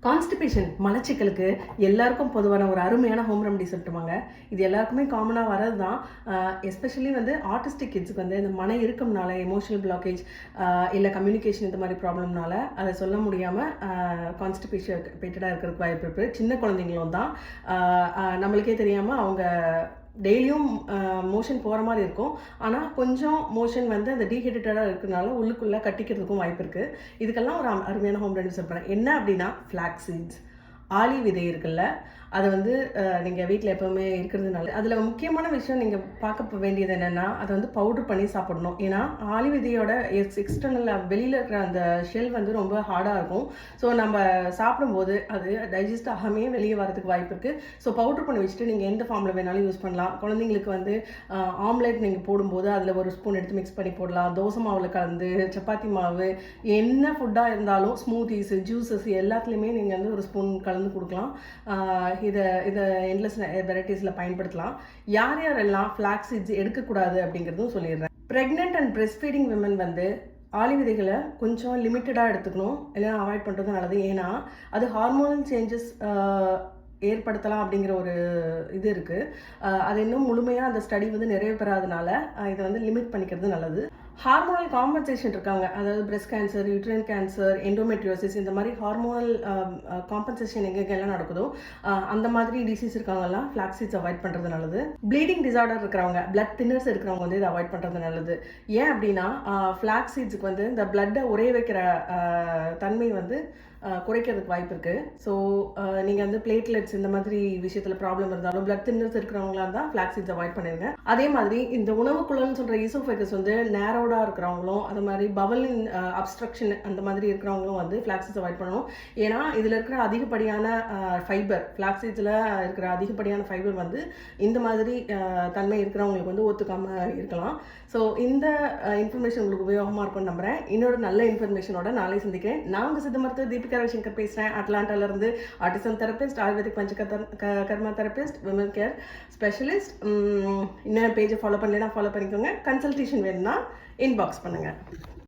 Constipation மலச்சிக்கலுக்கு எல்லாருக்கும் பொதுவான ஒரு அருமையான ஹோம் ரெமடி சொல்லிட்டுவாங்க. இது எல்லாருக்குமே காமனாக வரது தான். எஸ்பெஷலி வந்து ஆர்டிஸ்டிக் கிட்ஸுக்கு வந்து இந்த மன இறுக்கம்னால, எமோஷனல் பிளாக்கேஜ் இல்லை கம்யூனிகேஷன் இந்த மாதிரி ப்ராப்ளம்னால அதை சொல்ல முடியாமல் கான்ஸ்டிபேட்டடாக இருக்கிறதுக்கு வாய்ப்பு இருக்குது. சின்ன குழந்தைங்களும் தான் நம்மளுக்கே தெரியாமல் அவங்க டெய்லியும் மோஷன் போகிற மாதிரி இருக்கும். ஆனால் கொஞ்சம் மோஷன் வந்து அந்த டீஹைட்ரேட்டடாக இருக்கிறனால உள்ளுக்குள்ளே கட்டிக்கிறதுக்கும் வாய்ப்பு இருக்குது. இதுக்கெல்லாம் ஒரு அருமையான ஹோம் ரெமெடி சொல்கிறேன். என்ன அப்படின்னா ஃப்ளாக்ஸ் சீட்ஸ், ஆளி விதை இருக்குல்ல, அது வந்து நீங்கள் வீட்டில் எப்போவுமே இருக்கிறதுனால அதில் முக்கியமான விஷயம் நீங்கள் பார்க்க வேண்டியது என்னென்னா, அதை வந்து பவுட்ரு பண்ணி சாப்பிடணும். ஏன்னா ஆளி விதையோட எக்ஸ்டர்னல் வெளியில் இருக்கிற அந்த ஷெல் வந்து ரொம்ப ஹார்டாக இருக்கும். ஸோ நம்ம சாப்பிடும்போது அது டைஜஸ்ட் ஆகாமே வெளியே வரதுக்கு வாய்ப்பு இருக்குது. ஸோ பவுட்ரு பண்ணி வச்சுட்டு நீங்கள் எந்த ஃபார்மில் வேணாலும் யூஸ் பண்ணலாம். குழந்தைங்களுக்கு வந்து ஆம்லேட் நீங்கள் போடும்போது அதில் ஒரு ஸ்பூன் எடுத்து மிக்ஸ் பண்ணி போடலாம். தோசை மாவில் கலந்து, சப்பாத்தி மாவு, என்ன ஃபுட்டாக இருந்தாலும் ஸ்மூத்திஸு, ஜூஸஸ் எல்லாத்துலேயுமே நீங்கள் வந்து ஒரு ஸ்பூன் கலந்து கொடுக்கலாம். இதை எண்ட்லெஸ் வெரைட்டிஸில் பயன்படுத்தலாம். யார் யாரெல்லாம் ஃப்ளாக்ஸ் சீட்ஸ் எடுக்கக்கூடாது அப்படிங்கிறதும் சொல்லிடுறேன். Pregnant and breast feeding women வந்து ஆளி விதைகளை கொஞ்சம் லிமிட்டடாக எடுத்துக்கணும், இல்லைன்னா அவாய்ட் பண்ணுறது நல்லது. ஏன்னா அது ஹார்மோனல் சேஞ்சஸ் ஏற்படுத்தலாம் அப்படிங்கிற ஒரு இது இருக்குது. அது இன்னும் முழுமையாக அந்த ஸ்டடி வந்து நிறைவு பெறாதனால இதை வந்து லிமிட் பண்ணிக்கிறது நல்லது. ஹார்மோனல் காம்பன்சேஷன் இருக்காங்க, அதாவது breast cancer, uterine cancer, endometriosis, இந்த மாதிரி ஹார்மோனல் காம்பன்சேஷன் எங்கெங்கெல்லாம் நடக்குதோ அந்த மாதிரி டிசீஸ் இருக்காங்கலாம் ஃப்ளாக்ஸ் சீட்ஸ் அவாய்ட் பண்ணுறது நல்லது. ப்ளீடிங் டிசார்டர் இருக்கிறவங்க, பிளட் தின்னர்ஸ் இருக்கிறவங்க வந்து இதை அவாய்ட் பண்ணுறது நல்லது. ஏன் அப்படின்னா ஃப்ளாக்ஸ் சீட்ஸுக்கு வந்து இந்த பிளட்டை உறைய வைக்கிற தன்மை வந்து குறைக்கிறதுக்கு வாய்ப்பு இருக்குது. ஸோ நீங்கள் வந்து பிளேட்லெட்ஸ் இந்த மாதிரி விஷயத்தில் ப்ராப்ளம் இருந்தாலும், பிளட் தின்னர்ஸ் இருக்கிறவங்களா இருந்தால் ஃப்ளாக்ஸ் சீட்ஸ் அவாய்ட் பண்ணிடுங்க. அதே மாதிரி இந்த உணவுக்குள்ளன்னு சொல்கிற ஈசோஃபேகஸ் வந்து நேரோடாக இருக்கிறவங்களும், அது மாதிரி பவலின் அப்ஸ்ட்ரக்ஷன் அந்த மாதிரி இருக்கிறவங்களும் வந்து ஃப்ளாக்ஸ் சீட்ஸ் அவாய்ட் பண்ணணும். ஏன்னா இதில் இருக்கிற அதிகப்படியான ஃபைபர், ஃப்ளாக்ஸ் சீட்ஸில் இருக்கிற அதிகப்படியான ஃபைபர் வந்து இந்த மாதிரி தன்மை இருக்கிறவங்களுக்கு வந்து ஒத்துக்காமல் இருக்கலாம். ஸோ இந்த இன்ஃபர்மேஷன் உங்களுக்கு உபயோகமாக இருக்கும்னு நம்புகிறேன். இன்னொரு நல்ல இன்ஃபர்மேஷனோட நாளை சந்திக்கிறேன். நான் உங்கள் சித்த மருத்துவர் தீபிகா ரவிசங்கர் பேசுகிறேன். அட்லாண்டாவிலேருந்து ஆட்டிசம் தெரபிஸ்ட், ஆயுர்வேதிக் கர்மா தெரபிஸ்ட், விமன் கேர் ஸ்பெஷலிஸ்ட். இன்னும் பேஜை ஃபாலோ பண்ணலைன்னா ஃபாலோ பண்ணிக்கோங்க. கன்சல்டேஷன் வேணும்னா இன்பாக்ஸ் பண்ணுங்கள்.